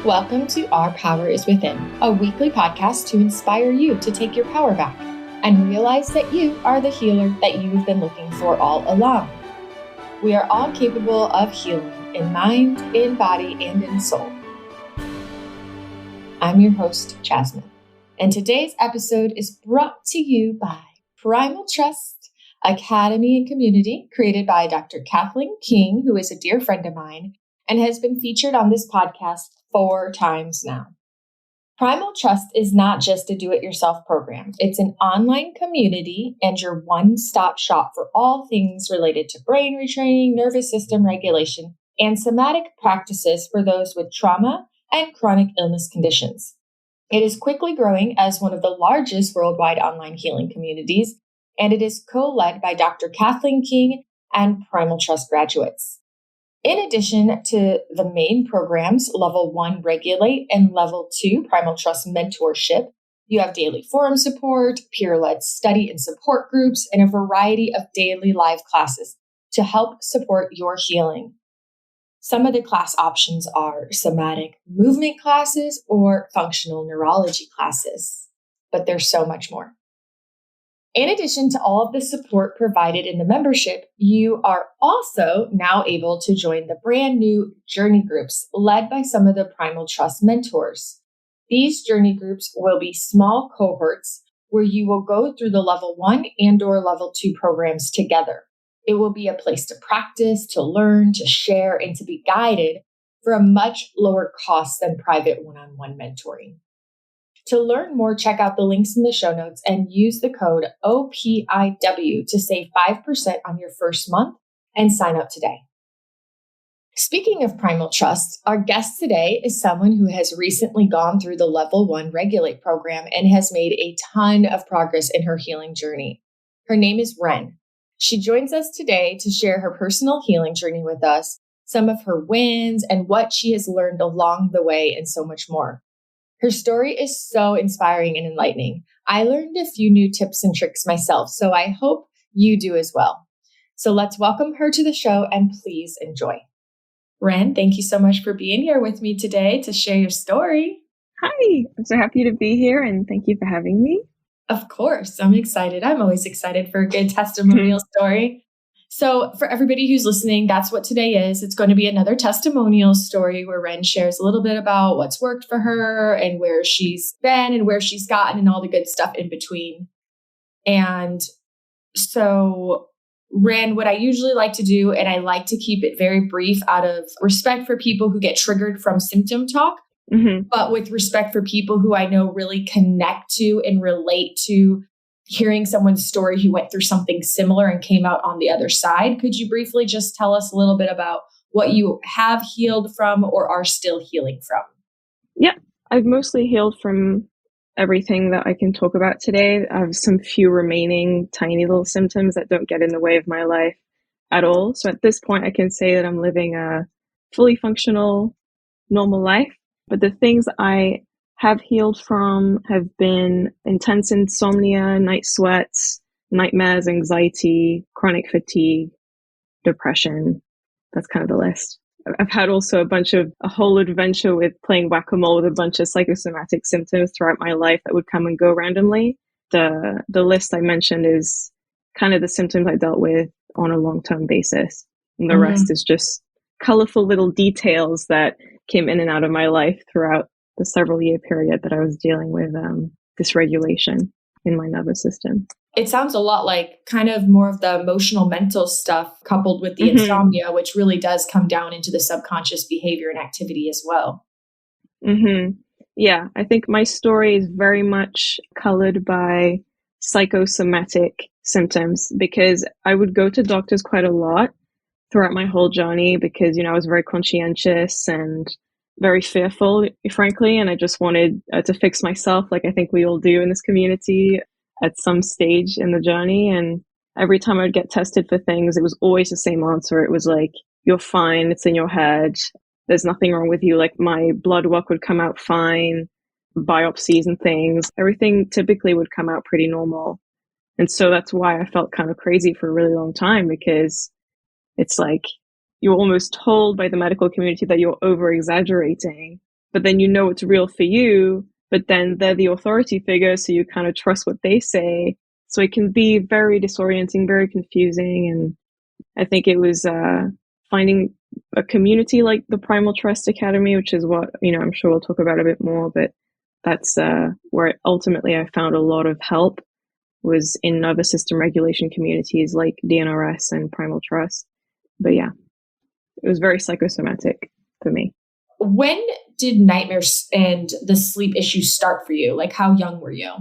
Welcome to Our Power is Within, a weekly podcast to inspire you to take your power back and realize that you are the healer that you've been looking for all along. We are all capable of healing in mind, in body, and in soul. I'm your host, Jasmine, and today's episode is brought to you by Primal Trust Academy and Community, created by Dr. Kathleen King, who is a dear friend of mine and has been featured on this podcast 4 times now. Primal Trust is not just a do-it-yourself program. It's an online community and your one-stop shop for all things related to brain retraining, nervous system regulation, and somatic practices for those with trauma and chronic illness conditions. It is quickly growing as one of the largest worldwide online healing communities, and it is co-led by Dr. Kathleen King and Primal Trust graduates. In addition to the main programs, Level 1 Regulate and Level 2 Primal Trust Mentorship, you have daily forum support, peer-led study and support groups, and a variety of daily live classes to help support your healing. Some of the class options are somatic movement classes or functional neurology classes, but there's so much more. In addition to all of the support provided in the membership, you are also now able to join the brand new journey groups led by some of the Primal Trust mentors. These journey groups will be small cohorts where you will go through the Level 1 and/or Level 2 programs together. It will be a place to practice, to learn, to share, and to be guided for a much lower cost than private one-on-one mentoring. To learn more, check out the links in the show notes and use the code OPIW to save 5% on your first month and sign up today. Speaking of Primal Trust, our guest today is someone who has recently gone through the Level 1 Regulate program and has made a ton of progress in her healing journey. Her name is Reine. She joins us today to share her personal healing journey with us, some of her wins, and what she has learned along the way, and so much more. Her story is so inspiring and enlightening. I learned a few new tips and tricks myself, so I hope you do as well. So let's welcome her to the show and please enjoy. Reine, thank you so much for being here with me today to share your story. Hi, I'm so happy to be here and thank you for having me. Of course, I'm excited. I'm always excited for a good testimonial story. So for everybody who's listening, that's what today is. It's going to be another testimonial story where Reine shares a little bit about what's worked for her and where she's been and where she's gotten and all the good stuff in between. And so Reine, what I usually like to do, and I like to keep it very brief out of respect for people who get triggered from symptom talk, but with respect for people who I know really connect to and relate to hearing someone's story who went through something similar and came out on the other side. Could you briefly just tell us a little bit about what you have healed from or are still healing from? Yeah, I've mostly healed from everything that I can talk about today. I have some few remaining tiny little symptoms that don't get in the way of my life at all. So at this point, I can say that I'm living a fully functional, normal life. But the things I have healed from have been intense insomnia, night sweats, nightmares, anxiety, chronic fatigue, depression. That's kind of the list. I've had also a whole adventure with playing whack-a-mole with a bunch of psychosomatic symptoms throughout my life that would come and go randomly. The list I mentioned is kind of the symptoms I dealt with on a long-term basis. And the rest is just colorful little details that came in and out of my life throughout the several year period that I was dealing with dysregulation in my nervous system. It sounds a lot like kind of more of the emotional mental stuff coupled with the insomnia, which really does come down into the subconscious behavior and activity as well. Yeah, I think my story is very much colored by psycho-somatic symptoms because I would go to doctors quite a lot throughout my whole journey because, I was very conscientious and very fearful, frankly, and I just wanted to fix myself like I think we all do in this community at some stage in the journey. And every time I'd get tested for things, it was always the same answer. It was like, you're fine, it's in your head, there's nothing wrong with you. Like my blood work would come out fine, biopsies and things, everything typically would come out pretty normal. And so that's why I felt kind of crazy for a really long time because it's like, you're almost told by the medical community that you're over exaggerating but then you know it's real for you, but then they're the authority figure, so you kind of trust what they say. So it can be very disorienting, very confusing. And I think it was finding a community like the Primal Trust Academy, which is what, I'm sure we'll talk about a bit more, but that's where ultimately I found a lot of help, was in nervous system regulation communities like DNRS and Primal Trust. But yeah, it was very psychosomatic for me. When did nightmares and the sleep issues start for you? Like, how young were you?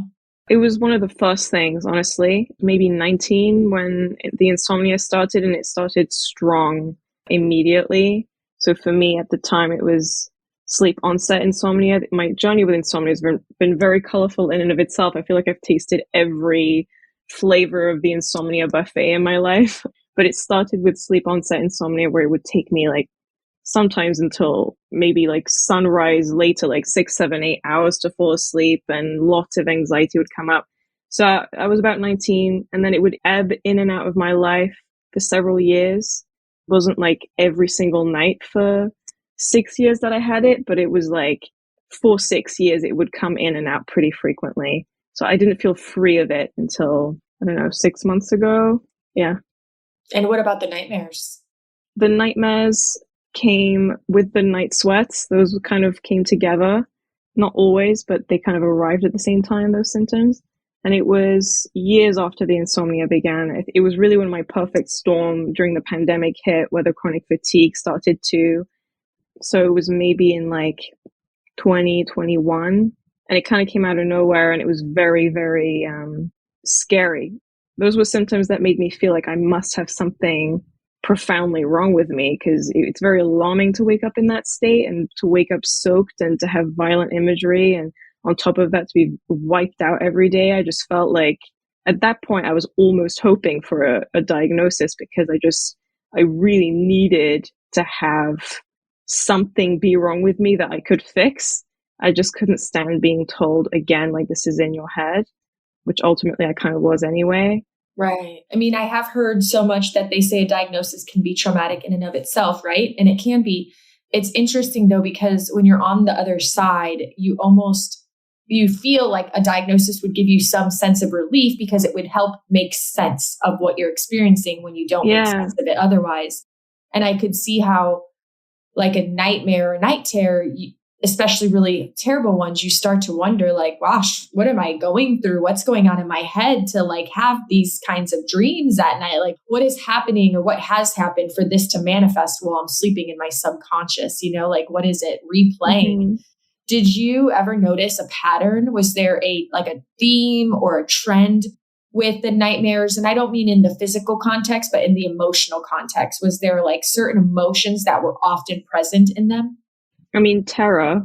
It was one of the first things, honestly, maybe 19 when the insomnia started, and it started strong immediately. So for me at the time, it was sleep onset insomnia. My journey with insomnia has been very colorful in and of itself. I feel like I've tasted every flavor of the insomnia buffet in my life, but it started with sleep onset insomnia, where it would take me like sometimes until maybe like sunrise later, like 6, 7, 8 hours to fall asleep, and lots of anxiety would come up. So I was about 19, and then it would ebb in and out of my life for several years. It wasn't like every single night for 6 years that I had it, but it was like for 6 years, it would come in and out pretty frequently. So I didn't feel free of it until, I don't know, 6 months ago. Yeah. And what about the nightmares? The nightmares came with the night sweats. Those kind of came together, not always, but they kind of arrived at the same time, those symptoms. And it was years after the insomnia began. It was really when my perfect storm during the pandemic hit, where the chronic fatigue started to. So it was maybe in like 2021, and it kind of came out of nowhere, and it was very, very scary. Those were symptoms that made me feel like I must have something profoundly wrong with me, because it's very alarming to wake up in that state, and to wake up soaked, and to have violent imagery, and on top of that to be wiped out every day. I just felt like at that point I was almost hoping for a diagnosis, because I really needed to have something be wrong with me that I could fix. I just couldn't stand being told again, like, this is in your head, which ultimately I kind of was anyway. Right. I mean, I have heard so much that they say a diagnosis can be traumatic in and of itself, right? And it can be. It's interesting though, because when you're on the other side, you feel like a diagnosis would give you some sense of relief, because it would help make sense of what you're experiencing when you don't make sense of it otherwise. And I could see how, like, a nightmare or night terror, especially really terrible ones, you start to wonder, like, gosh, what am I going through? What's going on in my head to like have these kinds of dreams at night? Like, what is happening, or what has happened for this to manifest while I'm sleeping in my subconscious? Like, what is it replaying? Mm-hmm. Did you ever notice a pattern? Was there a theme or a trend with the nightmares? And I don't mean in the physical context, but in the emotional context. Was there like certain emotions that were often present in them? I mean, terror,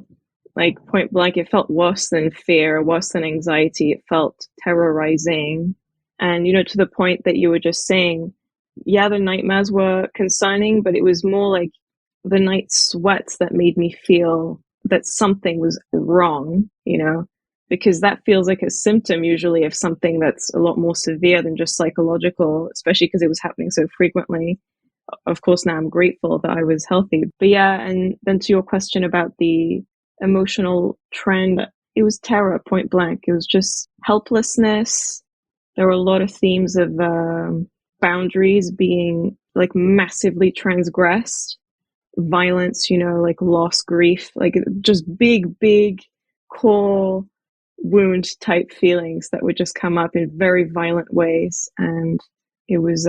like point blank, it felt worse than fear, worse than anxiety. It felt terrorizing. And, to the point that you were just saying, yeah, the nightmares were concerning, but it was more like the night sweats that made me feel that something was wrong, because that feels like a symptom usually of something that's a lot more severe than just psychological, especially because it was happening so frequently. Of course, now I'm grateful that I was healthy. But yeah, and then to your question about the emotional trend, it was terror, point blank. It was just helplessness. There were a lot of themes of boundaries being like massively transgressed, violence, like loss, grief, like just big core wound type feelings that would just come up in very violent ways. And it was,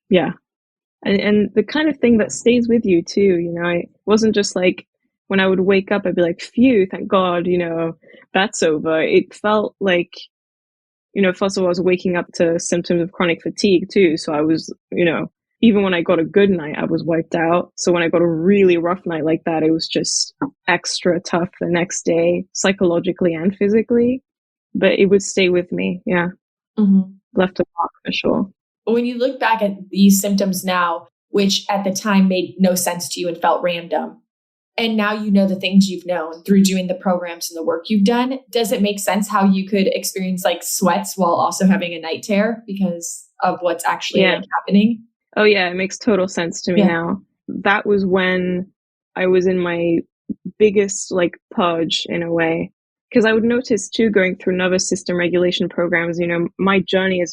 yeah. And the kind of thing that stays with you too, it wasn't just like when I would wake up, I'd be like, phew, thank God, that's over. It felt like, first of all, I was waking up to symptoms of chronic fatigue too. So I was, even when I got a good night, I was wiped out. So when I got a really rough night like that, it was just extra tough the next day, psychologically and physically. But it would stay with me. Yeah. Mm-hmm. Left a mark for sure. When you look back at these symptoms now, which at the time made no sense to you and felt random, and now you know the things you've known through doing the programs and the work you've done, does it make sense how you could experience like sweats while also having a night terror because of what's actually happening? Oh yeah, it makes total sense to me now. That was when I was in my biggest like purge in a way. Because I would notice too, going through nervous system regulation programs, my journey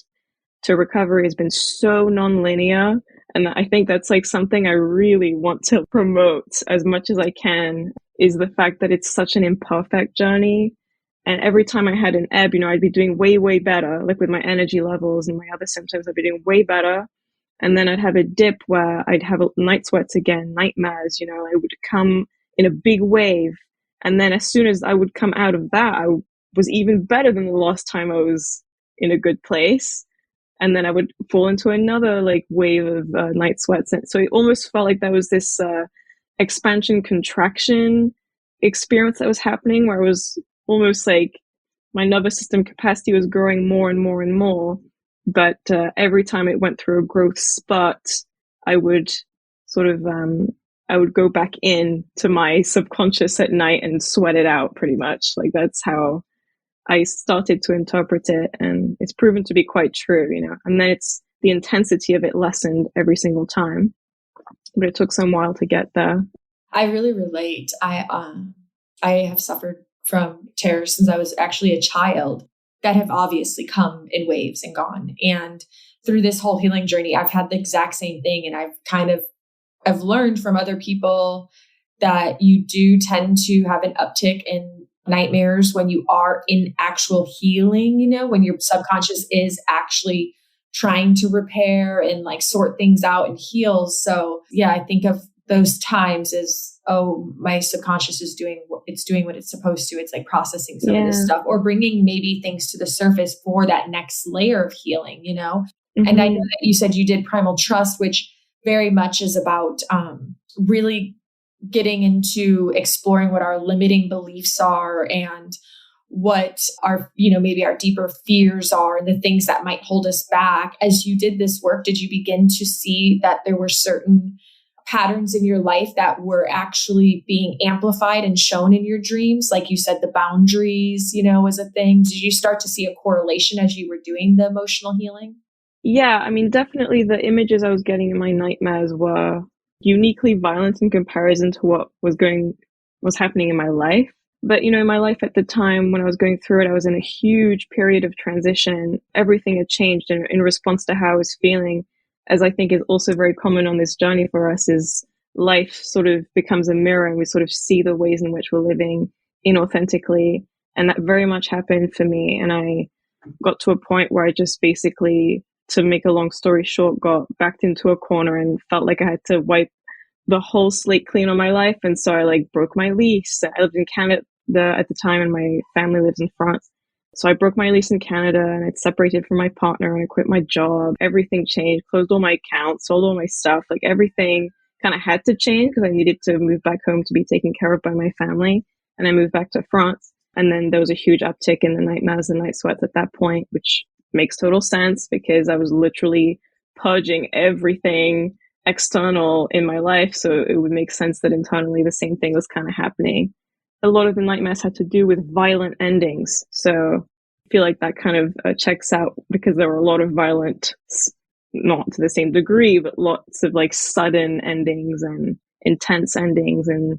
to recovery has been so non-linear. And I think that's like something I really want to promote as much as I can, is the fact that it's such an imperfect journey. And every time I had an ebb, I'd be doing way, way better, like with my energy levels and my other symptoms, I'd be doing way better. And then I'd have a dip where I'd have night sweats again, nightmares, I would come in a big wave. And then as soon as I would come out of that, I was even better than the last time I was in a good place. And then I would fall into another like wave of night sweats. And so it almost felt like there was this expansion contraction experience that was happening, where it was almost like my nervous system capacity was growing more and more and more. But every time it went through a growth spurt, I would sort of I would go back in to my subconscious at night and sweat it out pretty much. Like that's how I started to interpret it, and it's proven to be quite true, and then it's the intensity of it lessened every single time, but it took some while to get there. I really relate. I have suffered from terror since I was actually a child, that have obviously come in waves and gone. And through this whole healing journey, I've had the exact same thing. And I've learned from other people that you do tend to have an uptick in nightmares when you are in actual healing, when your subconscious is actually trying to repair and like sort things out and heal. So yeah, I think of those times as, oh, my subconscious is doing what it's supposed to. It's like processing some of this stuff, or bringing maybe things to the surface for that next layer of healing, Mm-hmm. And I know that you said you did Primal Trust, which very much is about really getting into exploring what our limiting beliefs are and what our, maybe our deeper fears are and the things that might hold us back. As you did this work, did you begin to see that there were certain patterns in your life that were actually being amplified and shown in your dreams? Like you said, the boundaries, was a thing. Did you start to see a correlation as you were doing the emotional healing? Yeah, I mean, definitely the images I was getting in my nightmares were uniquely violent in comparison to what was happening in my life. But, in my life at the time when I was going through it, I was in a huge period of transition. Everything had changed in response to how I was feeling. As I think is also very common on this journey for us, is life sort of becomes a mirror and we sort of see the ways in which we're living inauthentically. And that very much happened for me. And I got to a point where I just basically, to make a long story short, got backed into a corner and felt like I had to wipe the whole slate clean on my life. And so I like broke my lease. I lived in Canada at the time and my family lives in France. So I broke my lease in Canada and I'd separated from my partner and I quit my job. Everything changed, closed all my accounts, sold all my stuff. Like everything kind of had to change because I needed to move back home to be taken care of by my family. And I moved back to France. And then there was a huge uptick in the nightmares and night sweats at that point, which makes total sense because I was literally purging everything external in my life. So it would make sense that internally the same thing was kind of happening. A lot of the nightmares had to do with violent endings. So I feel like that kind of checks out because there were a lot of violent, not to the same degree, but lots of like sudden endings and intense endings and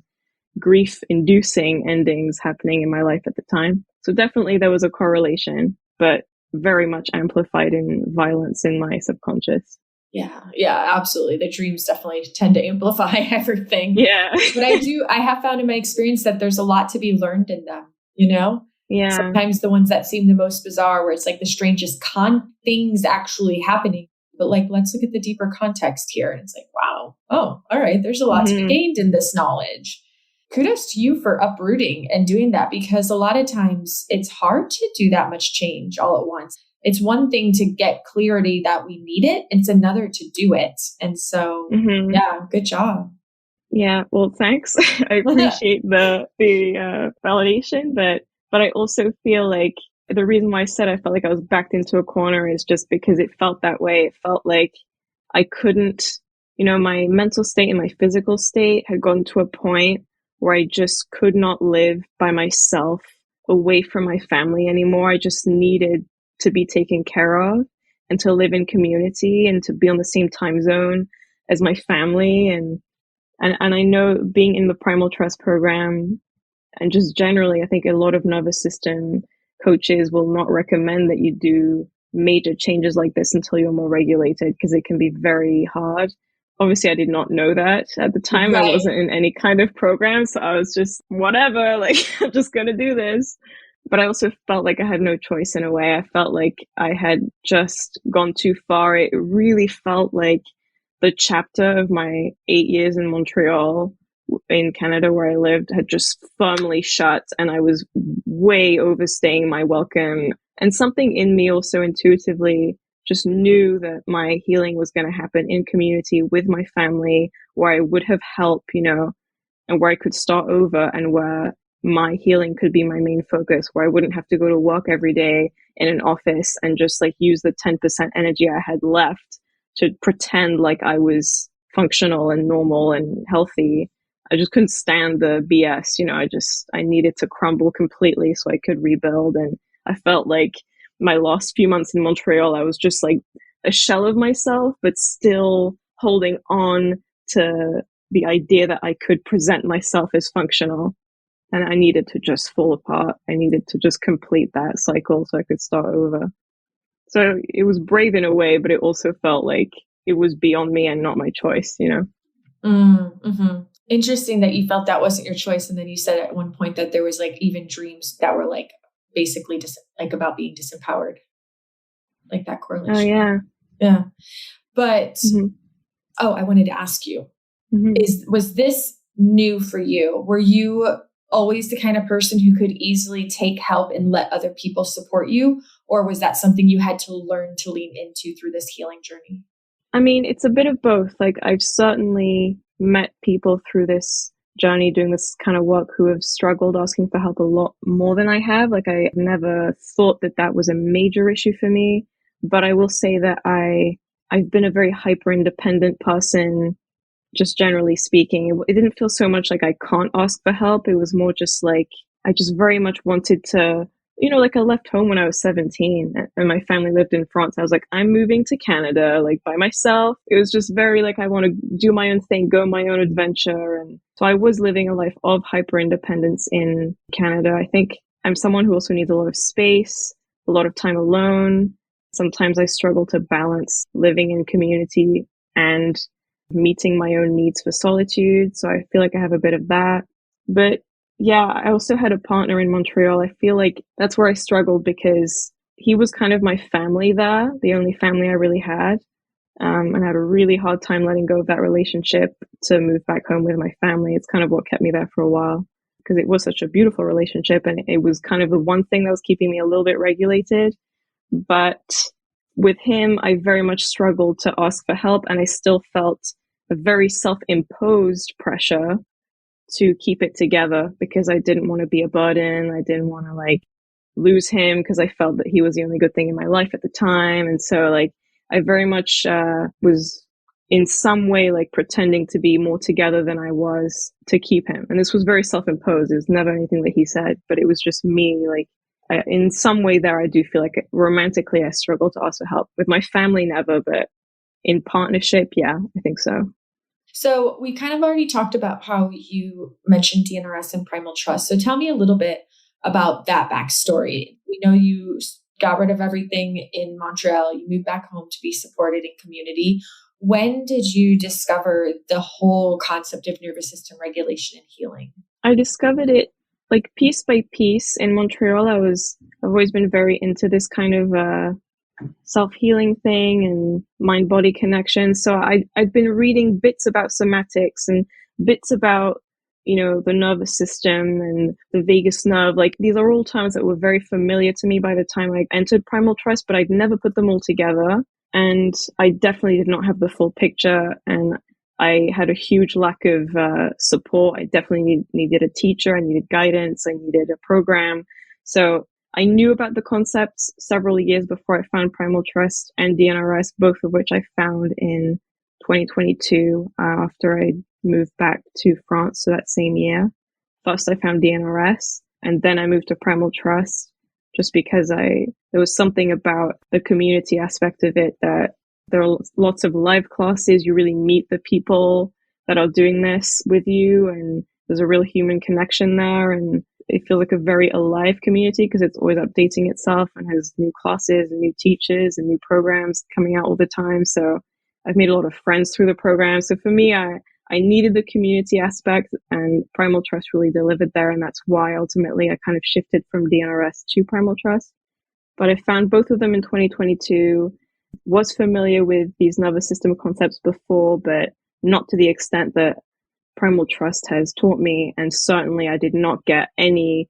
grief-inducing endings happening in my life at the time. So definitely there was a correlation, but very much amplified in violence in my subconscious. Yeah, absolutely. The dreams definitely tend to amplify everything. Yeah. But I have found in my experience that there's a lot to be learned in them, Yeah. Sometimes the ones that seem the most bizarre, where it's like the strangest things actually happening. But like, let's look at the deeper context here. And it's like, wow. Oh, all right. There's a lot to be gained in this knowledge. Kudos to you for uprooting and doing that, because a lot of times it's hard to do that much change all at once. It's one thing to get clarity that we need it. It's another to do it. And so, yeah, good job. Yeah, well, thanks. I appreciate the validation, but I also feel like the reason why I said I felt like I was backed into a corner is just because it felt that way. It felt like I couldn't, my mental state and my physical state had gotten to a point where I just could not live by myself away from my family anymore. I just needed to be taken care of and to live in community and to be on the same time zone as my family. And And I know being in the Primal Trust program and just generally, I think a lot of nervous system coaches will not recommend that you do major changes like this until you're more regulated because it can be very hard. Obviously, I did not know that at the time. Right. I wasn't in any kind of program, so I was just whatever, like I'm just going to do this. But I also felt like I had no choice in a way. I felt like I had just gone too far. It really felt like the chapter of my 8 years in Montreal, in Canada, where I lived, had just firmly shut, and I was way overstaying my welcome. And something in me also intuitively just knew that my healing was going to happen in community with my family, where I would have help, and where I could start over, and where my healing could be my main focus, where I wouldn't have to go to work every day in an office and just like use the 10% energy I had left to pretend like I was functional and normal and healthy. I just couldn't stand the BS, I needed to crumble completely so I could rebuild. And I felt like my last few months in Montreal, I was just like a shell of myself, but still holding on to the idea that I could present myself as functional. And I needed to just fall apart. I needed to just complete that cycle so I could start over. So it was brave in a way, but it also felt like it was beyond me and not my choice, Mm-hmm. Interesting that you felt that wasn't your choice. And then you said at one point that there was like even dreams that were like basically like about being disempowered, like that correlation. Oh, yeah. Yeah. But, I wanted to ask you, was this new for you? Were you always the kind of person who could easily take help and let other people support you? Or was that something you had to learn to lean into through this healing journey? I mean, it's a bit of both. Like, I've certainly met people through this journey doing this kind of work who have struggled asking for help a lot more than I have. Like, I never thought that that was a major issue for me. But I will say that I've been a very hyper independent person, just generally speaking. It didn't feel so much like I can't ask for help. It was more just like I just very much wanted to, like I left home when I was 17 and my family lived in France. I was like, I'm moving to Canada, like by myself. It was just very like, I want to do my own thing, go my own adventure. And so I was living a life of hyper independence in Canada. I think I'm someone who also needs a lot of space, a lot of time alone. Sometimes I struggle to balance living in community and meeting my own needs for solitude. So I feel like I have a bit of that. But yeah, I also had a partner in Montreal. I feel like that's where I struggled because he was kind of my family there, the only family I really had. And I had a really hard time letting go of that relationship to move back home with my family. It's kind of what kept me there for a while because it was such a beautiful relationship. And it was kind of the one thing that was keeping me a little bit regulated. But with him, I very much struggled to ask for help. And I still felt a very self-imposed pressure to keep it together because I didn't want to be a burden. I didn't want to like lose him because I felt that he was the only good thing in my life at the time. And so like I very much was in some way like pretending to be more together than I was to keep him. And this was very self-imposed. It was never anything that he said, but it was just me. Like in some way there, I do feel like romantically I struggle to ask for help. With my family, never, but in partnership, yeah, I think so. So we kind of already talked about how you mentioned DNRS and Primal Trust. So tell me a little bit about that backstory. We know you got rid of everything in Montreal. You moved back home to be supported in community. When did you discover the whole concept of nervous system regulation and healing? I discovered it like piece by piece in Montreal. I've always been very into this kind of self-healing thing and mind-body connection. So I've been reading bits about somatics and bits about, the nervous system and the vagus nerve. Like these are all terms that were very familiar to me by the time I entered Primal Trust, but I'd never put them all together. And I definitely did not have the full picture. And I had a huge lack of support. I definitely needed a teacher. I needed guidance. I needed a program. So I knew about the concepts several years before I found Primal Trust and DNRS, both of which I found in 2022 after I moved back to France. So that same year, first I found DNRS and then I moved to Primal Trust just because there was something about the community aspect of it that there are lots of live classes. You really meet the people that are doing this with you, and there's a real human connection there, and it feels like a very alive community because it's always updating itself and has new classes and new teachers and new programs coming out all the time. So I've made a lot of friends through the program. So for me, I needed the community aspect, and Primal Trust really delivered there. And that's why ultimately I kind of shifted from DNRS to Primal Trust. But I found both of them in 2022, was familiar with these nervous system concepts before, but not to the extent that Primal Trust has taught me. And certainly I didn't have any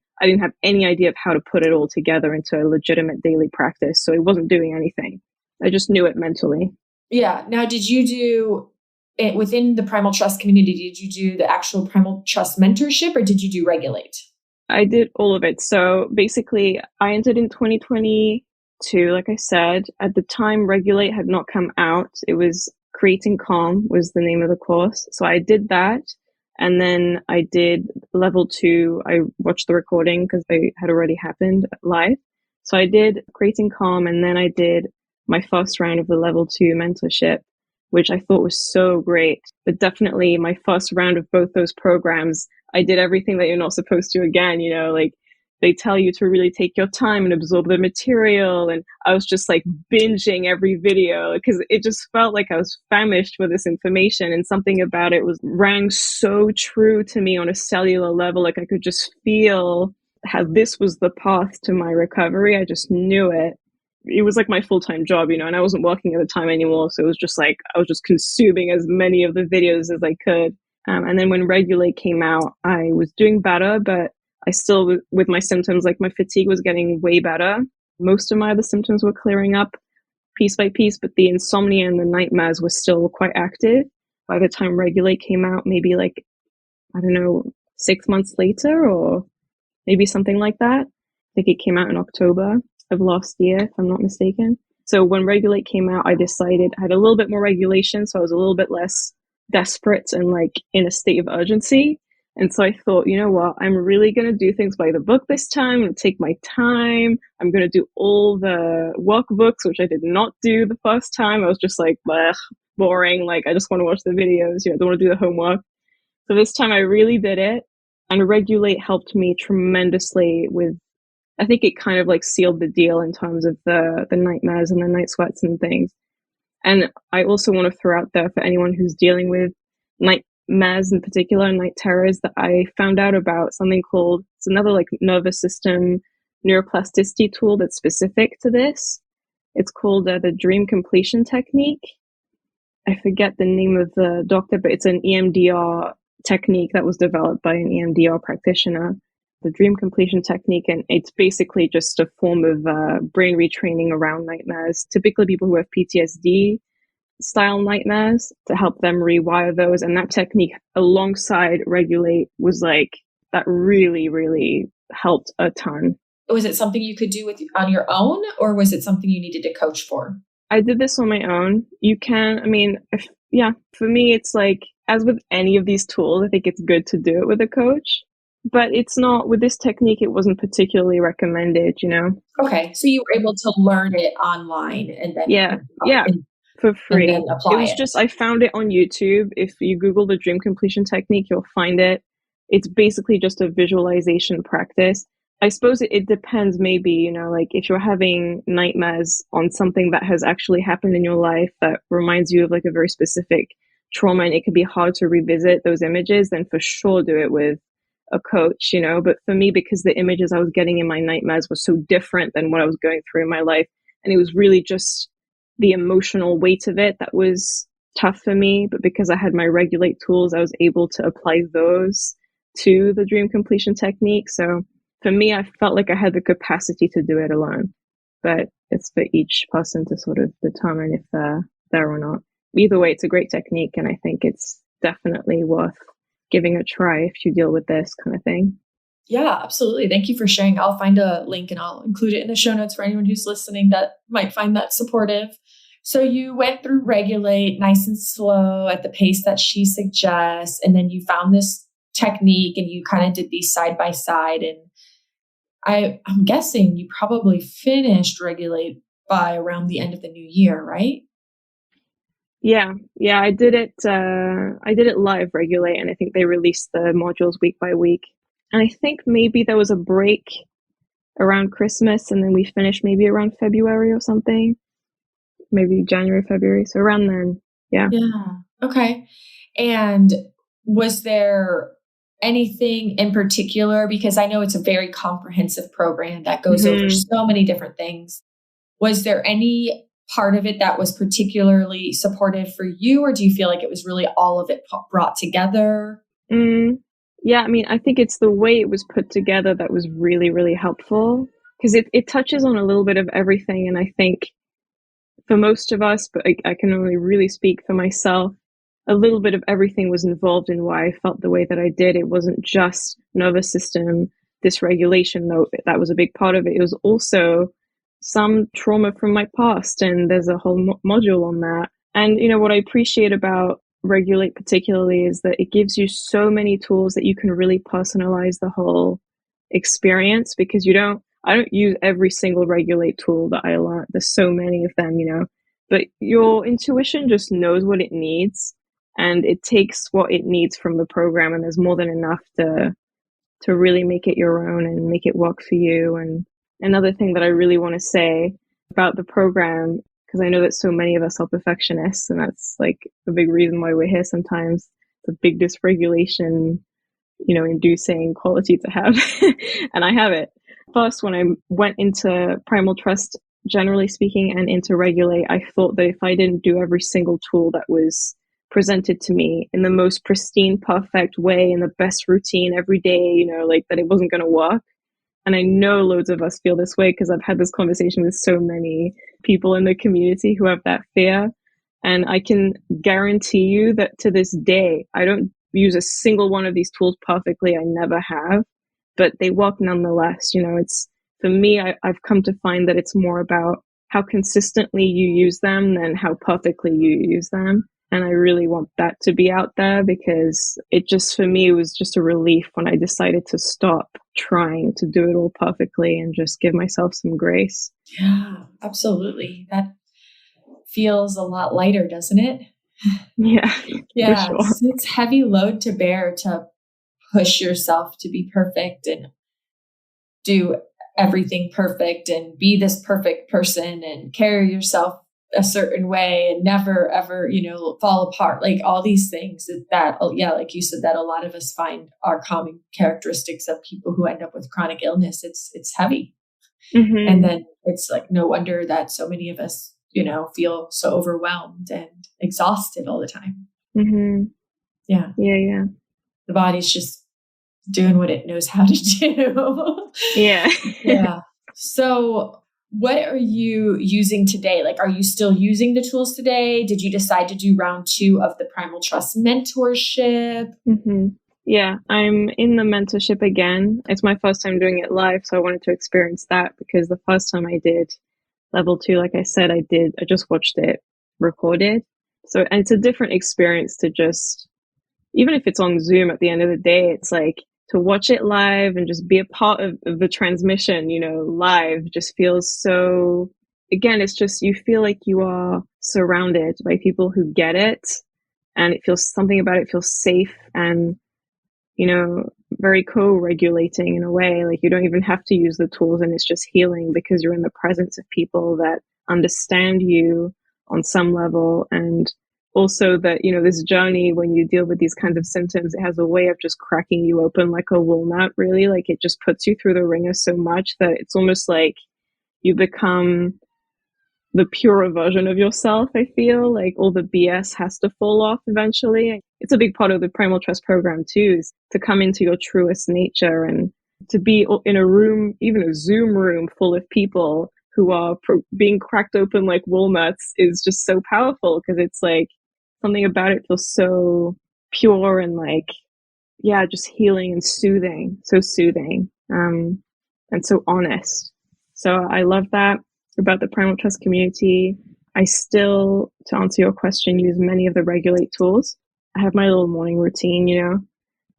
idea of how to put it all together into a legitimate daily practice. So it wasn't doing anything. I just knew it mentally. Yeah. Now, did you do it within the Primal Trust community? Did you do the actual Primal Trust mentorship, or did you do Regulate? I did all of it. So basically, I entered in 2022, like I said. At the time, Regulate had not come out. It was Creating Calm was the name of the course. So I did that. And then I did level 2. I watched the recording because they had already happened live. So I did Creating Calm, and then I did my first round of the level 2 mentorship, which I thought was so great. But definitely my first round of both those programs, I did everything that you're not supposed to again, like they tell you to really take your time and absorb the material. And I was just like binging every video because it just felt like I was famished for this information, and something about it rang so true to me on a cellular level. Like I could just feel how this was the path to my recovery. I just knew it. It was like my full-time job, and I wasn't working at the time anymore. So it was just like, I was just consuming as many of the videos as I could. And then when Regulate came out, I was doing better, but I still, with my symptoms, like my fatigue was getting way better. Most of my other symptoms were clearing up piece by piece, but the insomnia and the nightmares were still quite active. By the time Regulate came out, maybe like, I don't know, 6 months later, or maybe something like that. I think it came out in October of last year, if I'm not mistaken. So when Regulate came out, I decided I had a little bit more regulation, so I was a little bit less desperate and like in a state of urgency. And so I thought, you know what, I'm really going to do things by the book this time. I'm going to take my time. I'm going to do all the workbooks, which I did not do the first time. I was just like, bleh, boring. Like, I just want to watch the videos. I don't want to do the homework. So this time I really did it. And Regulate helped me tremendously with, I think it kind of like sealed the deal in terms of the nightmares and the night sweats and things. And I also want to throw out there for anyone who's dealing with nightmares in particular, night terrors, that I found out about something called, it's another like nervous system neuroplasticity tool that's specific to this. It's called the dream completion technique. I forget the name of the doctor, but it's an EMDR technique that was developed by an EMDR practitioner, the dream completion technique. And it's basically just a form of brain retraining around nightmares, typically people who have PTSD style nightmares, to help them rewire those. And that technique alongside Regulate was like, that really, really helped a ton. Was it something you could do on your own, or was it something you needed a coach for? I did this on my own. You can, for me, it's like, as with any of these tools, I think it's good to do it with a coach. But it's not, with this technique, it wasn't particularly recommended, Okay. So you were able to learn it online and then for free. And then apply it was just, I found it on YouTube. If you Google the dream completion technique, you'll find it. It's basically just a visualization practice. I suppose it depends, maybe, like if you're having nightmares on something that has actually happened in your life that reminds you of like a very specific trauma, and it can be hard to revisit those images, then for sure do it with a coach, But for me, because the images I was getting in my nightmares were so different than what I was going through in my life, and it was really just the emotional weight of it that was tough for me. But because I had my Regulate tools, I was able to apply those to the dream completion technique. So for me, I felt like I had the capacity to do it alone, but it's for each person to sort of determine if they're there or not. Either way, it's a great technique, and I think it's definitely worth giving a try if you deal with this kind of thing. Yeah, absolutely. Thank you for sharing. I'll find a link and I'll include it in the show notes for anyone who's listening that might find that supportive. So you went through Regulate nice and slow at the pace that she suggests, and then you found this technique and you kind of did these side by side. And I'm guessing you probably finished Regulate by around the end of the new year, right? Yeah, yeah, I did it live Regulate, and I think they released the modules week by week. And I think maybe there was a break around Christmas, and then we finished maybe around February or something. Maybe January, February. So around then. Yeah. Yeah. Okay. And was there anything in particular, because I know it's a very comprehensive program that goes over so many different things. Was there any part of it that was particularly supportive for you, or do you feel like it was really all of it brought together? Yeah, I mean, I think it's the way it was put together that was really, really helpful, because it touches on a little bit of everything. And I think for most of us, but I can only really speak for myself, a little bit of everything was involved in why I felt the way that I did. It wasn't just nervous system dysregulation, though that was a big part of it. It was also some trauma from my past, and there's a whole module on that. And, you know, what I appreciate about Regulate particularly is that it gives you so many tools that you can really personalize the whole experience, because I don't use every single Regulate tool that I learned. There's so many of them, you know, but your intuition just knows what it needs, and it takes what it needs from the program, and there's more than enough to really make it your own and make it work for you. And another thing that I really want to say about the program, because I know that so many of us are perfectionists, and that's like a big reason why we're here sometimes, the big dysregulation, you know, inducing quality to have. And I have it. First, when I went into Primal Trust, generally speaking, and into Regulate, I thought that if I didn't do every single tool that was presented to me in the most pristine, perfect way, in the best routine every day, you know, like that it wasn't going to work. And I know loads of us feel this way, because I've had this conversation with so many people in the community who have that fear. And I can guarantee you that to this day, I don't use a single one of these tools perfectly. I never have, but they work nonetheless. You know, it's, for me, I've come to find that it's more about how consistently you use them than how perfectly you use them. And I really want that to be out there, because it just, for me, it was just a relief when I decided to stop trying to do it all perfectly and just give myself some grace. Yeah, absolutely. That feels a lot lighter, doesn't it? Yeah, Yeah, for sure. it's heavy load to bear, to push yourself to be perfect and do everything perfect and be this perfect person and carry yourself a certain way and never ever, you know, fall apart, like all these things that yeah, like you said, that a lot of us find are common characteristics of people who end up with chronic illness. It's heavy. And then it's like no wonder that so many of us, you know, feel so overwhelmed and exhausted all the time. Yeah. The body's just doing what it knows how to do. Yeah. So what are you using today? Like, are you still using the tools today? Did you decide to do round 2 of the Primal Trust mentorship? Yeah, I'm in the mentorship again. It's my first time doing it live, so I wanted to experience that, because the first time I did level 2, like I said, I just watched it recorded. So, and it's a different experience to just, even if it's on Zoom, at the end of the day, it's like to watch it live and just be a part of the transmission, you know, live just feels so, again, it's just, you feel like you are surrounded by people who get it, and it feels, something about it feels safe and, you know, very co-regulating in a way. Like you don't even have to use the tools, and it's just healing because you're in the presence of people that understand you on some level. And also that, you know, this journey, when you deal with these kinds of symptoms, it has a way of just cracking you open like a walnut, really. Like it just puts you through the ringer so much that it's almost like you become the purer version of yourself. I feel like all the BS has to fall off eventually. It's a big part of the Primal Trust program too, is to come into your truest nature, and to be in a room, even a Zoom room full of people who are being cracked open like walnuts is just so powerful, because it's like something about it feels so pure and like, yeah, just healing and soothing, so soothing, and so honest. So I love that about the Primal Trust community. I still, to answer your question, use many of the Regulate tools. I have my little morning routine, you know,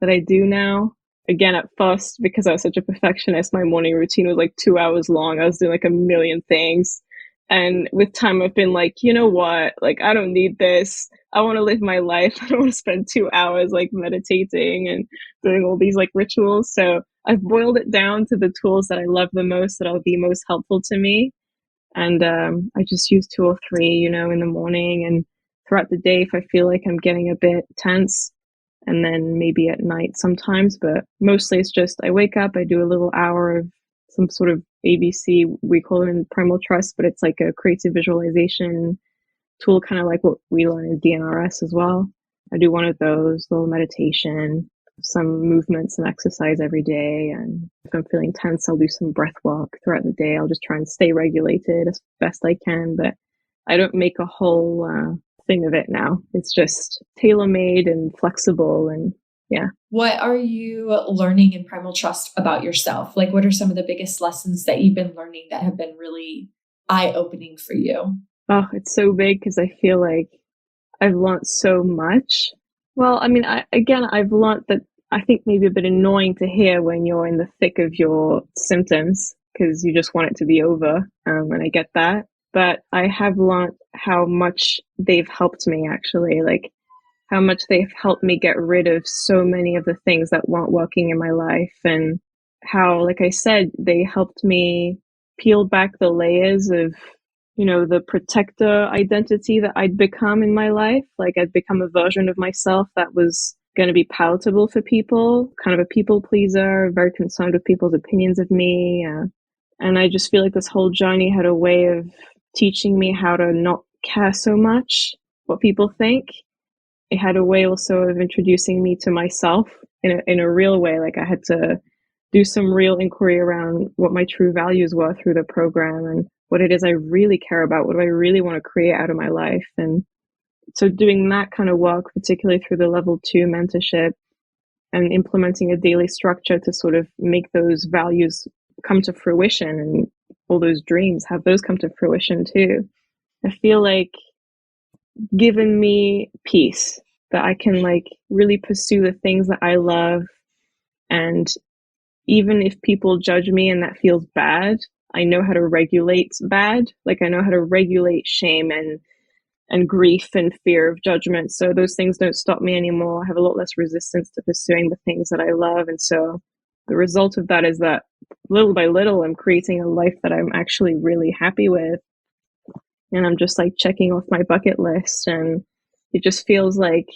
that I do now. Again, at first, because I was such a perfectionist, my morning routine was like 2 hours long. I was doing like a million things. And with time, I've been like, you know what? Like, I don't need this. I want to live my life. I don't want to spend 2 hours like meditating and doing all these like rituals. So I've boiled it down to the tools that I love the most, that are the most helpful to me. And I just use 2 or 3, in the morning and throughout the day if I feel like I'm getting a bit tense, and then maybe at night sometimes. But mostly it's just I wake up, I do a little hour of some sort of ABC, we call it in Primal Trust, but it's like a creative visualization tool, kind of like what we learn in DNRS as well. I do one of those, little meditation, some movements and exercise every day. And if I'm feeling tense, I'll do some breath work throughout the day. I'll just try and stay regulated as best I can, but I don't make a whole thing of it now. It's just tailor-made and flexible, and yeah. What are you learning in Primal Trust about yourself? Like, what are some of the biggest lessons that you've been learning that have been really eye-opening for you? Oh, it's so big because I feel like I've learned so much. Well, I mean, I've learned that I think maybe a bit annoying to hear when you're in the thick of your symptoms because you just want it to be over, and I get that. But I have learned how much they've helped me, actually, like how much they've helped me get rid of so many of the things that weren't working in my life, and how, like I said, they helped me peel back the layers of, the protector identity that I'd become in my life. Like I'd become a version of myself that was going to be palatable for people, kind of a people pleaser, very concerned with people's opinions of me. And I just feel like this whole journey had a way of teaching me how to not care so much what people think. It had a way also of introducing me to myself in a real way. Like I had to do some real inquiry around what my true values were through the program and what it is I really care about, what do I really want to create out of my life. And so doing that kind of work, particularly through the level 2 mentorship and implementing a daily structure to sort of make those values come to fruition and all those dreams, have those come to fruition too. I feel like given me peace, that I can like really pursue the things that I love. And even if people judge me and that feels bad, I know how to regulate bad. Like I know how to regulate shame and grief and fear of judgment. So those things don't stop me anymore. I have a lot less resistance to pursuing the things that I love. And so the result of that is that little by little, I'm creating a life that I'm actually really happy with. And I'm just like checking off my bucket list. And it just feels like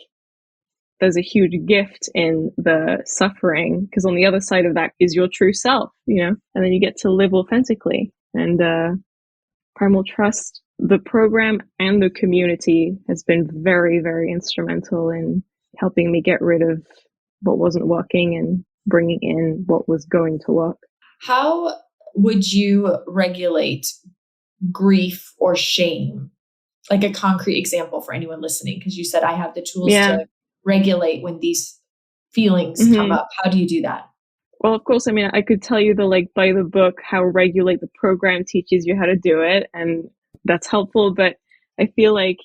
there's a huge gift in the suffering, because on the other side of that is your true self, and then you get to live authentically. And Primal Trust, the program and the community, has been very, very instrumental in helping me get rid of what wasn't working and bringing in what was going to work. How would you regulate grief or shame? Like a concrete example for anyone listening, because you said I have the tools to regulate when these feelings come up. How do you do that? Well, of course, I mean, I could tell you by the book, how Regulate, the program teaches you how to do it. And that's helpful. But I feel like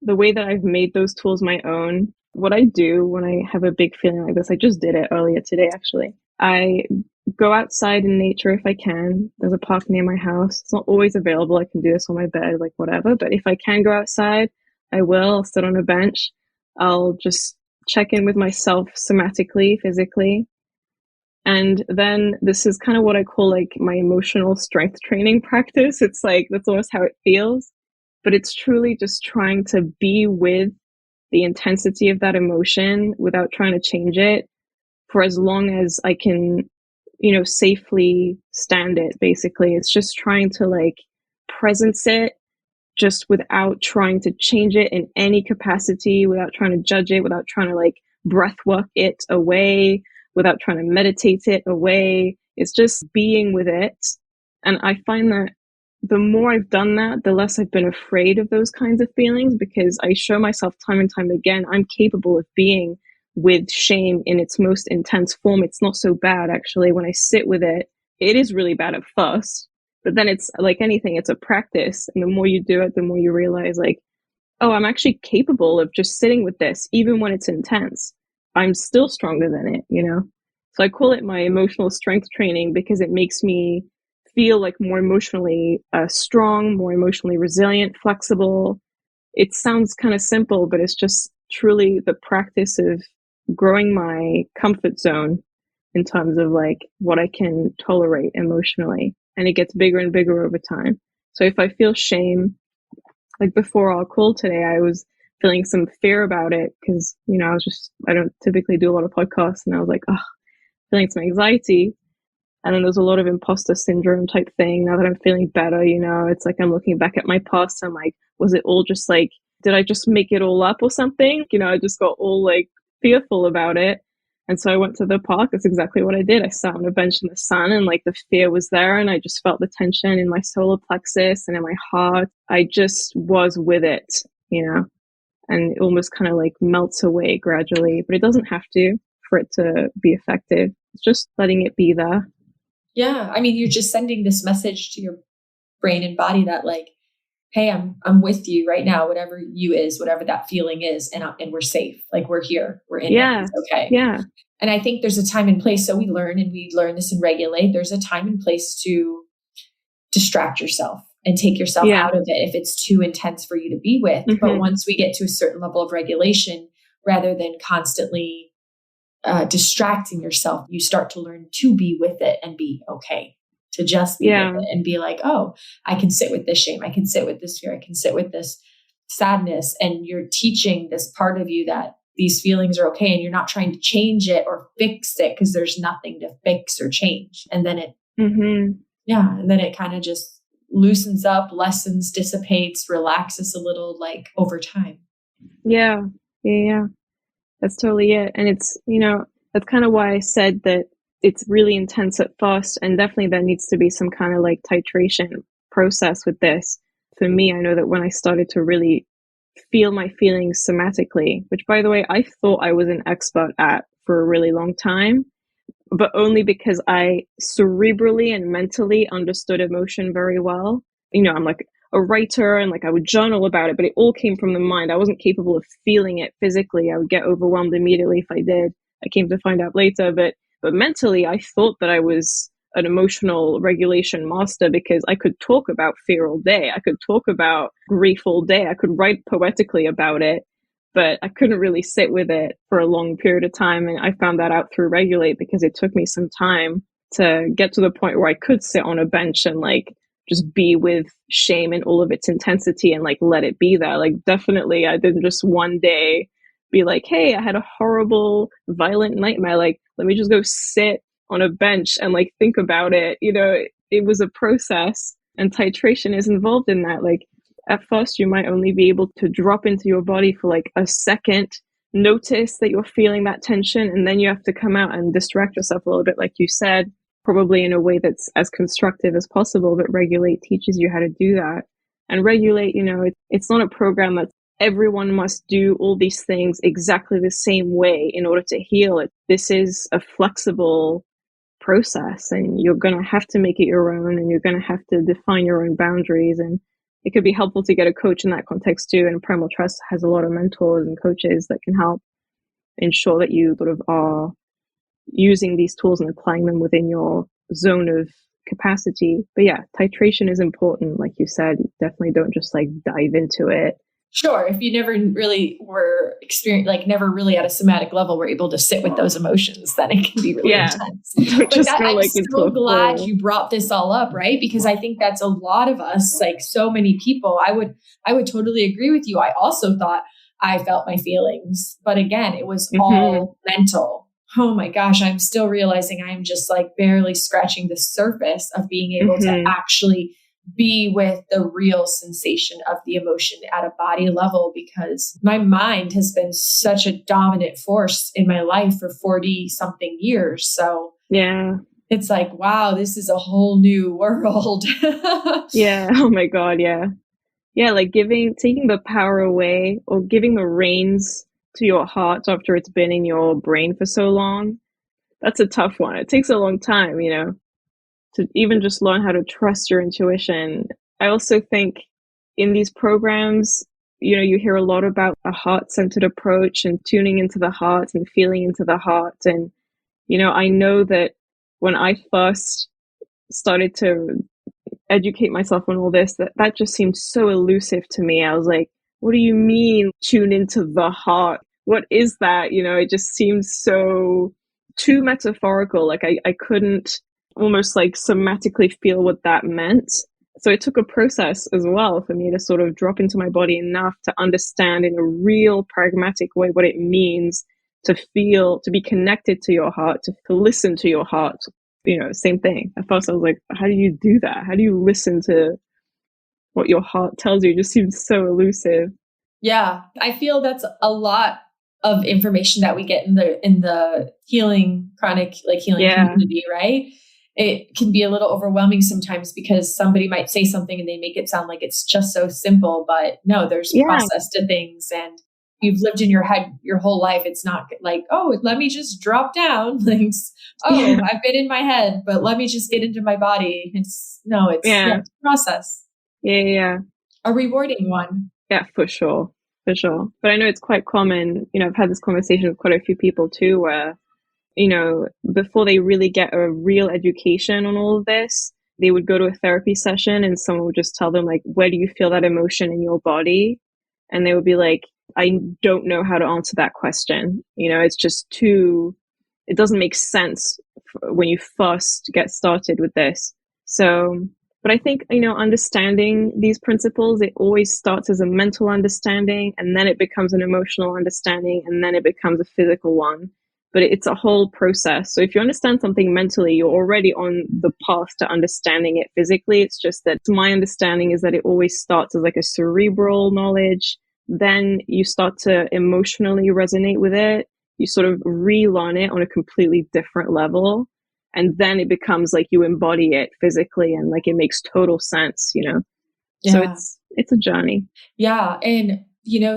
the way that I've made those tools my own, what I do when I have a big feeling like this, I just did it earlier today, actually. I go outside in nature if I can. There's a park near my house. It's not always available. I can do this on my bed, like whatever. But if I can go outside, I will. I'll sit on a bench. I'll just check in with myself somatically, physically. And then this is kind of what I call like my emotional strength training practice. It's like, that's almost how it feels. But it's truly just trying to be with the intensity of that emotion without trying to change it for as long as I can, safely stand it, basically. It's just trying to like presence it just without trying to change it in any capacity, without trying to judge it, without trying to like breath work it away, without trying to meditate it away. It's just being with it. And I find that the more I've done that, the less I've been afraid of those kinds of feelings, because I show myself time and time again, I'm capable of being with shame in its most intense form. It's not so bad, actually. When I sit with it, it is really bad at first, but then it's like anything, it's a practice. And the more you do it, the more you realize like, oh, I'm actually capable of just sitting with this, even when it's intense. I'm still stronger than it, So I call it my emotional strength training because it makes me feel like more emotionally strong, more emotionally resilient, flexible. It sounds kind of simple, but it's just truly the practice of growing my comfort zone in terms of like what I can tolerate emotionally. And it gets bigger and bigger over time. So if I feel shame, like before our call today, I was feeling some fear about it because, you know, I don't typically do a lot of podcasts, and I was like, oh, feeling some anxiety. And then there's a lot of imposter syndrome type thing. Now that I'm feeling better, you know, it's like I'm looking back at my past. I'm like, was it all just like, did I just make it all up or something? You know, I just got all like fearful about it. And so I went to the park. That's exactly what I did. I sat on a bench in the sun, and like the fear was there, and I just felt the tension in my solar plexus and in my heart. I just was with it, you know, and it almost kind of like melts away gradually, but it doesn't have to for it to be effective. It's just letting it be there. Yeah. I mean, you're just sending this message to your brain and body that like, hey, I'm with you right now, whatever you is, whatever that feeling is. And we're safe. Like we're here, we're in it. It's okay. Yeah. And I think there's a time and place. So we learn this and regulate. There's a time and place to distract yourself and take yourself out of it if it's too intense for you to be with. Mm-hmm. But once we get to a certain level of regulation, rather than constantly distracting yourself, you start to learn to be with it and be okay, to just be with it and be like, oh, I can sit with this shame. I can sit with this fear. I can sit with this sadness. And you're teaching this part of you that these feelings are okay. And you're not trying to change it or fix it because there's nothing to fix or change. And then and then it kind of just loosens up, lessens, dissipates, relaxes a little, like over time. Yeah. That's totally it. And it's, you know, that's kind of why I said that it's really intense at first. And definitely there needs to be some kind of like titration process with this. For me, I know that when I started to really feel my feelings somatically, which by the way, I thought I was an expert at for a really long time, but only because I cerebrally and mentally understood emotion very well. You know, I'm like a writer and like I would journal about it, but it all came from the mind. I wasn't capable of feeling it physically. I would get overwhelmed immediately if I did. I came to find out later, but mentally I thought that I was an emotional regulation master because I could talk about fear all day. I could talk about grief all day. I could write poetically about it, but I couldn't really sit with it for a long period of time. And I found that out through Regulate because it took me some time to get to the point where I could sit on a bench and like just be with shame in all of its intensity and like let it be there. Like definitely I didn't just one day be like, hey, I had a horrible violent nightmare. Like, let me just go sit on a bench and like think about it. You know, it was a process, and titration is involved in that. Like at first you might only be able to drop into your body for like a second, notice that you're feeling that tension, and then you have to come out and distract yourself a little bit, like you said, probably in a way that's as constructive as possible. But Regulate teaches you how to do that. And Regulate, you know, it's not a program that everyone must do all these things exactly the same way in order to heal it. This is a flexible process, and you're going to have to make it your own, and you're going to have to define your own boundaries. And it could be helpful to get a coach in that context too. And Primal Trust has a lot of mentors and coaches that can help ensure that you sort of are using these tools and applying them within your zone of capacity. But yeah, titration is important. Like you said, definitely don't just like dive into it. Sure. If you never really were never really at a somatic level were able to sit with those emotions, then it can be really intense. I'm so glad you brought this all up, right? Because I think that's a lot of us, like so many people. I would totally agree with you. I also thought I felt my feelings, but again, it was all mental. Oh my gosh, I'm still realizing I'm just like barely scratching the surface of being able to actually be with the real sensation of the emotion at a body level, because my mind has been such a dominant force in my life for 40 something years. So yeah, it's like, wow, this is a whole new world. Yeah. Oh my God. Yeah. Yeah. Like taking the power away, or giving the reins to your heart after it's been in your brain for so long. That's a tough one. It takes a long time, you know, to even just learn how to trust your intuition. I also think in these programs, you know, you hear a lot about a heart-centered approach and tuning into the heart and feeling into the heart. And, you know, I know that when I first started to educate myself on all this, that just seemed so elusive to me. I was like, what do you mean tune into the heart? What is that? It just seems so too metaphorical. Like I couldn't almost like somatically feel what that meant. So it took a process as well for me to sort of drop into my body enough to understand in a real pragmatic way what it means to feel, to be connected to your heart, to listen to your heart. Same thing. At first I was like, how do you do that? How do you listen to what your heart tells you? It just seems so elusive. Yeah, I feel that's a lot of information that we get in the healing, chronic healing community, right? It can be a little overwhelming sometimes because somebody might say something and they make it sound like it's just so simple, but no, there's process to things, and you've lived in your head your whole life. It's not like, oh, let me just drop down. I've been in my head, but let me just get into my body. It's a process. Yeah. A rewarding one. Yeah, for sure. But I know it's quite common, I've had this conversation with quite a few people too, where, before they really get a real education on all of this, they would go to a therapy session and someone would just tell them, like, where do you feel that emotion in your body? And they would be like, I don't know how to answer that question. It's just it doesn't make sense when you first get started with this. So, but I think, understanding these principles, it always starts as a mental understanding, and then it becomes an emotional understanding, and then it becomes a physical one. But it's a whole process. So if you understand something mentally, you're already on the path to understanding it physically. It's just that my understanding is that it always starts as like a cerebral knowledge. Then you start to emotionally resonate with it. You sort of relearn it on a completely different level. And then it becomes like you embody it physically, and like it makes total sense, Yeah. So it's a journey. Yeah. And,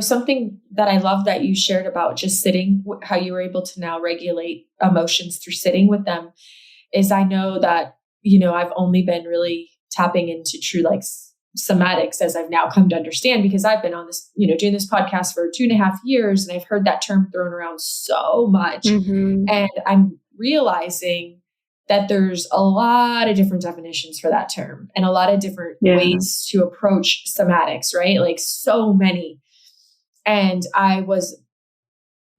something that I love that you shared about just sitting, how you were able to now regulate emotions through sitting with them, is I know that, I've only been really tapping into true somatics, as I've now come to understand, because I've been on this, doing this podcast for 2.5 years, and I've heard that term thrown around so much. Mm-hmm. And I'm realizing that there's a lot of different definitions for that term and a lot of different ways to approach somatics, right? Like so many. And I was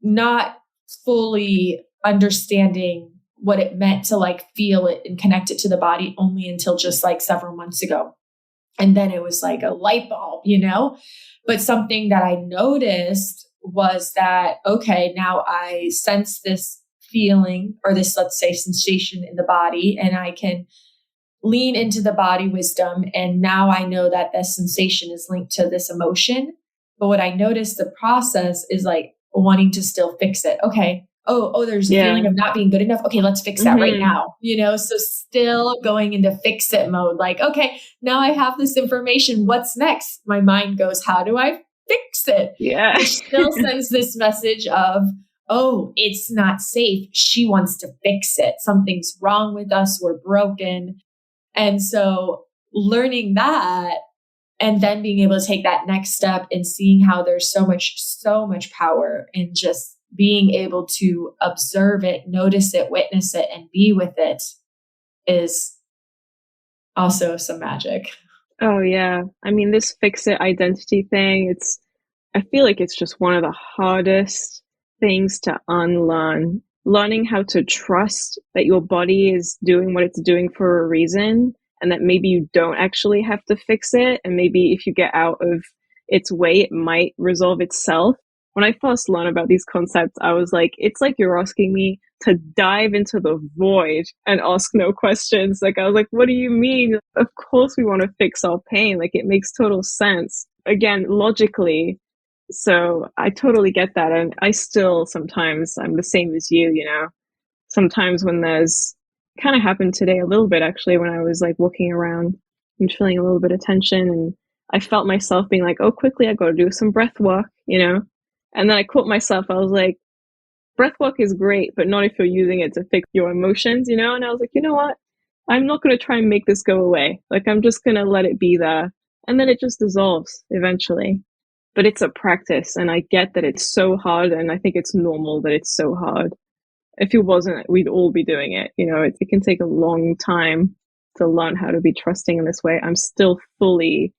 not fully understanding what it meant to feel it and connect it to the body only until just several months ago. And then it was like a light bulb, but something that I noticed was that, okay, now I sense this feeling or this, let's say, sensation in the body, and I can lean into the body wisdom. And now I know that this sensation is linked to this emotion. But what I noticed, the process is wanting to still fix it. Okay. Oh, there's a feeling of not being good enough. Okay, let's fix that right now. So still going into fix it mode. Okay, now I have this information. What's next? My mind goes, how do I fix it? Yeah. Which still sends this message of, oh, it's not safe. She wants to fix it. Something's wrong with us. We're broken. And so learning that, and then being able to take that next step and seeing how there's so much power in just being able to observe it, notice it, witness it, and be with it is also some magic. Oh yeah. I mean, this fix it identity thing, I feel like it's just one of the hardest things to unlearn. Learning how to trust that your body is doing what it's doing for a reason, and that maybe you don't actually have to fix it. And maybe if you get out of its way, it might resolve itself. When I first learned about these concepts, I was like, it's like you're asking me to dive into the void and ask no questions. I was like, what do you mean? Of course we want to fix our pain. It makes total sense. Again, logically. So I totally get that. And I still sometimes, I'm the same as you, sometimes when there's, kind of happened today a little bit actually, when I was walking around and feeling a little bit of tension, and I felt myself being like, oh, quickly, I got to do some breath work, and then I caught myself. I was like, breath work is great, but not if you're using it to fix your emotions, and I was like, you know what? I'm not going to try and make this go away. I'm just going to let it be there. And then it just dissolves eventually. But it's a practice, and I get that it's so hard, and I think it's normal that it's so hard. If it wasn't, we'd all be doing it. It can take a long time to learn how to be trusting in this way. I'm still fully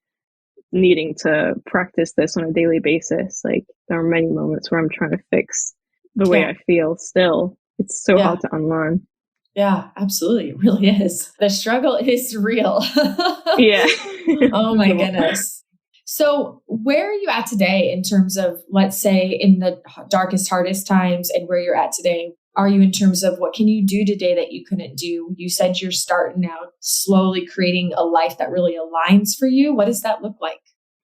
needing to practice this on a daily basis. Like, there are many moments where I'm trying to fix the way I feel still. It's so hard to unlearn. Yeah, absolutely. It really is. The struggle is real. Yeah. Oh my goodness. So where are you at today in terms of, let's say, in the darkest, hardest times, and where you're at today? Are you in terms of what can you do today that you couldn't do? You said you're starting out slowly creating a life that really aligns for you. What does that look like?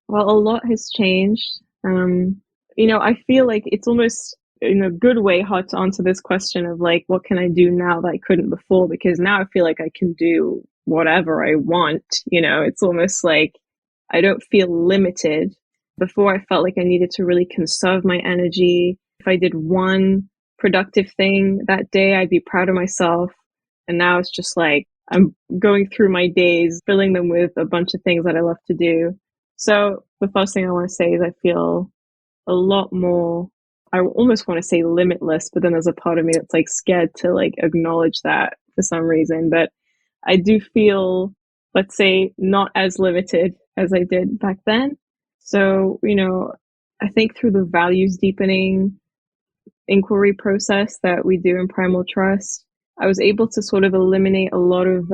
Well, a lot has changed. I feel like it's almost in a good way hard to answer this question of like, what can I do now that I couldn't before? Because now I feel like I can do whatever I want. It's almost like I don't feel limited. Before, I felt like I needed to really conserve my energy. If I did one productive thing that day, I'd be proud of myself. And now it's just like I'm going through my days, filling them with a bunch of things that I love to do. So the first thing I want to say is I feel a lot more, I almost want to say limitless, but then there's a part of me that's like scared to like acknowledge that for some reason. But I do feel, let's say, not as limited as I did back then. So, I think through the values deepening inquiry process that we do in Primal Trust, I was able to sort of eliminate a lot of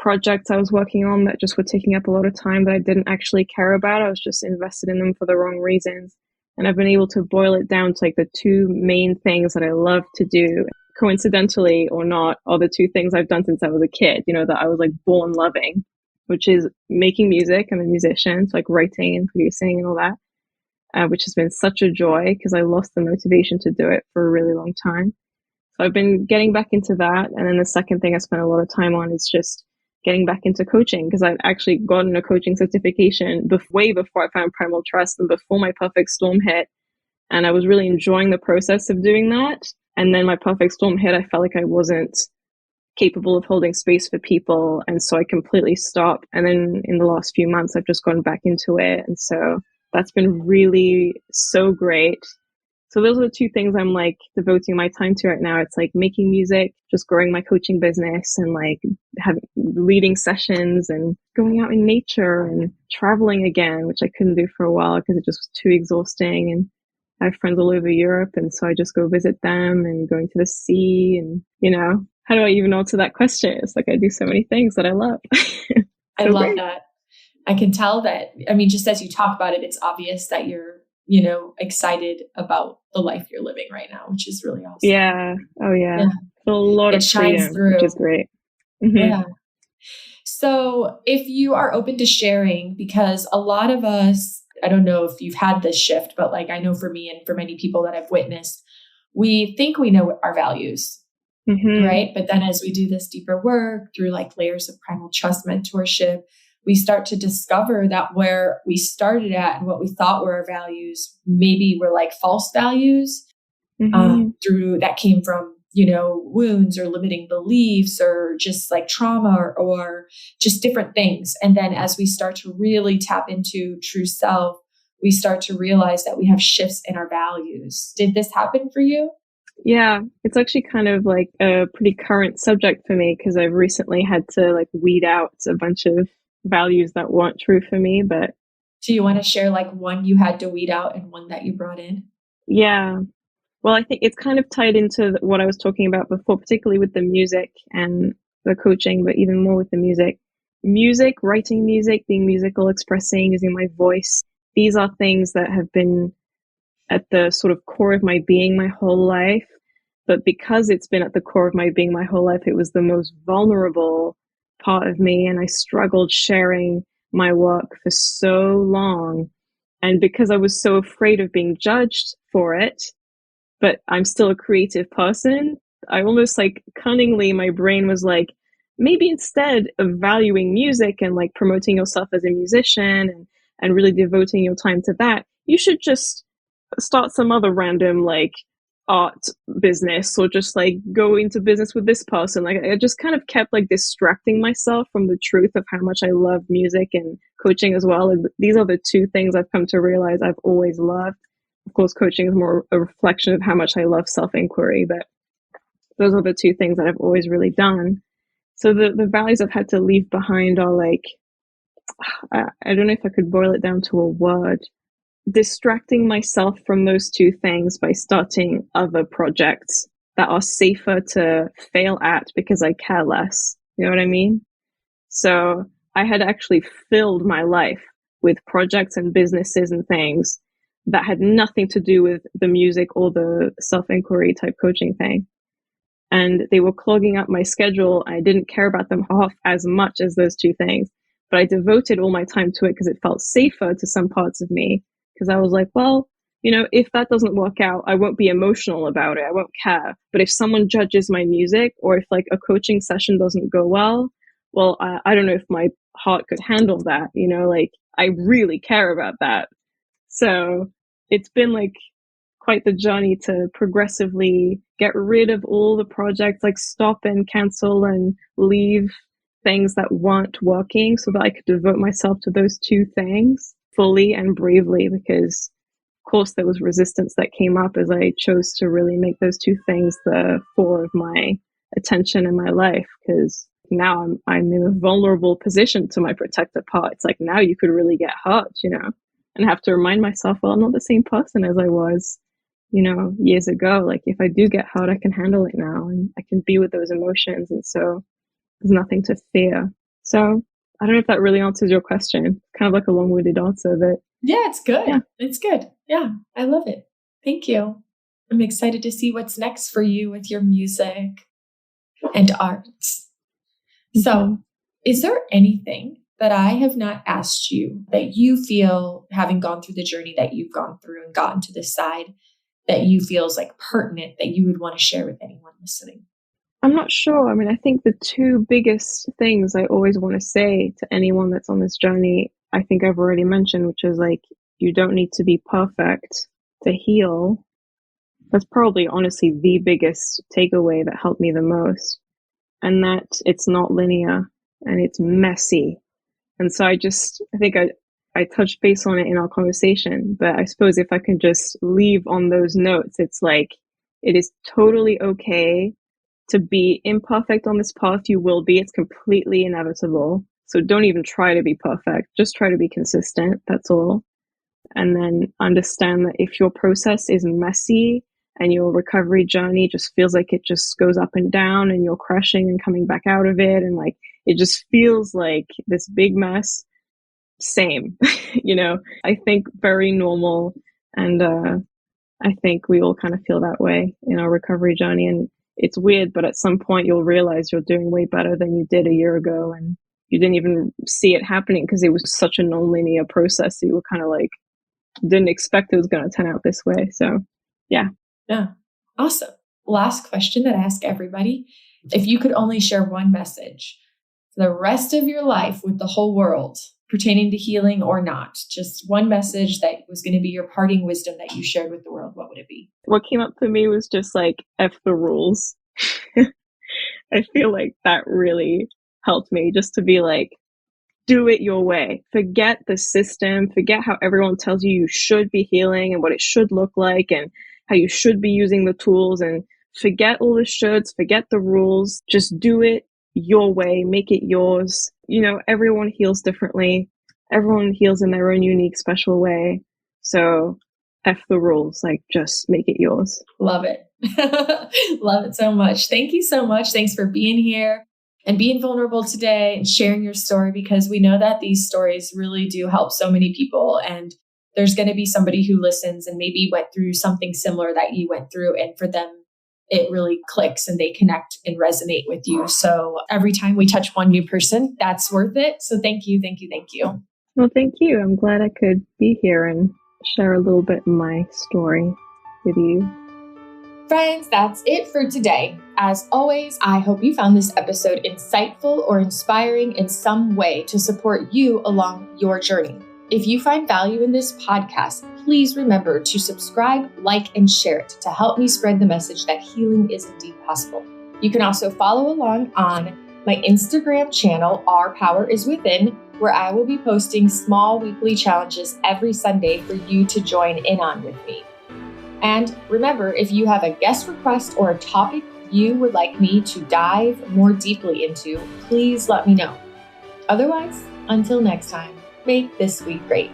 projects I was working on that just were taking up a lot of time that I didn't actually care about. I was just invested in them for the wrong reasons. And I've been able to boil it down to like the two main things that I love to do, coincidentally or not, are the two things I've done since I was a kid, that I was like born loving, which is making music. I'm a musician, so like writing and producing and all that, which has been such a joy because I lost the motivation to do it for a really long time. So I've been getting back into that. And then the second thing I spent a lot of time on is just getting back into coaching, because I'd actually gotten a coaching certification way before I found Primal Trust and before my perfect storm hit. And I was really enjoying the process of doing that. And then my perfect storm hit. I felt like I wasn't capable of holding space for people. And so I completely stopped. And then in the last few months, I've just gone back into it. And so that's been really so great. So those are the two things I'm like devoting my time to right now. It's like making music, just growing my coaching business, and like leading sessions and going out in nature and traveling again, which I couldn't do for a while because it just was too exhausting. And I have friends all over Europe, and so I just go visit them and going to the sea. And, how do I even answer that question? It's like I do so many things that I love. I love that. I can tell that, just as you talk about it, it's obvious that you're excited about the life you're living right now, which is really awesome. Yeah. Oh yeah. A lot of freedom, which is great. Mm-hmm. Yeah. So if you are open to sharing, because a lot of us, I don't know if you've had this shift, but like I know for me and for many people that I've witnessed, we think we know our values, right? But then as we do this deeper work through like layers of Primal Trust mentorship, we start to discover that where we started at and what we thought were our values, maybe were like false values through that came from, wounds or limiting beliefs or just like trauma or just different things. And then as we start to really tap into true self, we start to realize that we have shifts in our values. Did this happen for you? Yeah, it's actually kind of like a pretty current subject for me because I've recently had to like weed out a bunch of values that weren't true for me. But do you want to share like one you had to weed out and one that you brought in? Yeah. Well, I think it's kind of tied into what I was talking about before, particularly with the music and the coaching, but even more with the music. Music, writing music, being musical, expressing, using my voice. These are things that have been at the sort of core of my being my whole life. But because it's been at the core of my being my whole life, it was the most vulnerable part of me. And I struggled sharing my work for so long. And because I was so afraid of being judged for it, but I'm still a creative person, I almost like cunningly, my brain was like, maybe instead of valuing music and like promoting yourself as a musician and really devoting your time to that, you should just start some other random like art business or just like go into business with this person. Like I just kind of kept like distracting myself from the truth of how much I love music and coaching as well. And these are the two things I've come to realize I've always loved. Of course, coaching is more a reflection of how much I love self-inquiry, but those are the two things that I've always really done. So the values I've had to leave behind are like, I don't know if I could boil it down to a word. Distracting myself from those two things by starting other projects that are safer to fail at because I care less. You know what I mean? So I had actually filled my life with projects and businesses and things that had nothing to do with the music or the self-inquiry type coaching thing. And they were clogging up my schedule. I didn't care about them half as much as those two things, but I devoted all my time to it because it felt safer to some parts of me. Because I was like, well, if that doesn't work out, I won't be emotional about it. I won't care. But if someone judges my music, or if like a coaching session doesn't go well, I don't know if my heart could handle that. Like I really care about that. So it's been like quite the journey to progressively get rid of all the projects, like stop and cancel and leave things that weren't working so that I could devote myself to those two things fully and bravely, because of course there was resistance that came up as I chose to really make those two things the fore of my attention in my life. Because now I'm in a vulnerable position to my protective part. It's like now you could really get hurt, and have to remind myself, well, I'm not the same person as I was, years ago. Like if I do get hurt, I can handle it now and I can be with those emotions. And so there's nothing to fear. So I don't know if that really answers your question. Kind of like a long-winded answer, but yeah, it's good. Yeah. It's good. Yeah, I love it. Thank you. I'm excited to see what's next for you with your music and art. So, is there anything that I have not asked you that you feel, having gone through the journey that you've gone through and gotten to this side, that you feel is like pertinent that you would want to share with anyone listening? I'm not sure. I mean, I think the two biggest things I always want to say to anyone that's on this journey, I think I've already mentioned, which is like, you don't need to be perfect to heal. That's probably honestly the biggest takeaway that helped me the most. And that it's not linear and it's messy. And so I think I touched base on it in our conversation, but I suppose if I can just leave on those notes, it's like, it is totally okay to be imperfect on this path. You will be. It's completely inevitable. So don't even try to be perfect. Just try to be consistent. That's all. And then understand that if your process is messy and your recovery journey just feels like it just goes up and down and you're crashing and coming back out of it, and like it just feels like this big mess, same. I think very normal. And I think we all kind of feel that way in our recovery journey. And it's weird, but at some point you'll realize you're doing way better than you did a year ago, and you didn't even see it happening because it was such a non-linear process. You were kind of like, didn't expect it was going to turn out this way. So yeah. Awesome. Last question that I ask everybody. If you could only share one message for the rest of your life with the whole world, pertaining to healing or not, just one message that was going to be your parting wisdom that you shared with the world, what would it be? What came up for me was just like, F the rules. I feel like that really helped me, just to be like, do it your way. Forget the system. Forget how everyone tells you should be healing and what it should look like and how you should be using the tools, and forget all the shoulds, forget the rules. Just do it your way. Make it yours. Everyone heals differently. Everyone heals in their own unique, special way. So F the rules, like just make it yours. Love it. Love it so much. Thank you so much. Thanks for being here and being vulnerable today and sharing your story, because we know that these stories really do help so many people. And there's going to be somebody who listens and maybe went through something similar that you went through. And for them, it really clicks and they connect and resonate with you. So every time we touch one new person, that's worth it. So thank you, thank you, thank you. Well, thank you. I'm glad I could be here and share a little bit of my story with you. Friends, that's it for today. As always, I hope you found this episode insightful or inspiring in some way to support you along your journey. If you find value in this podcast, please remember to subscribe, like, and share it to help me spread the message that healing is indeed possible. You can also follow along on my Instagram channel, Our Power is Within, where I will be posting small weekly challenges every Sunday for you to join in on with me. And remember, if you have a guest request or a topic you would like me to dive more deeply into, please let me know. Otherwise, until next time, make this week great.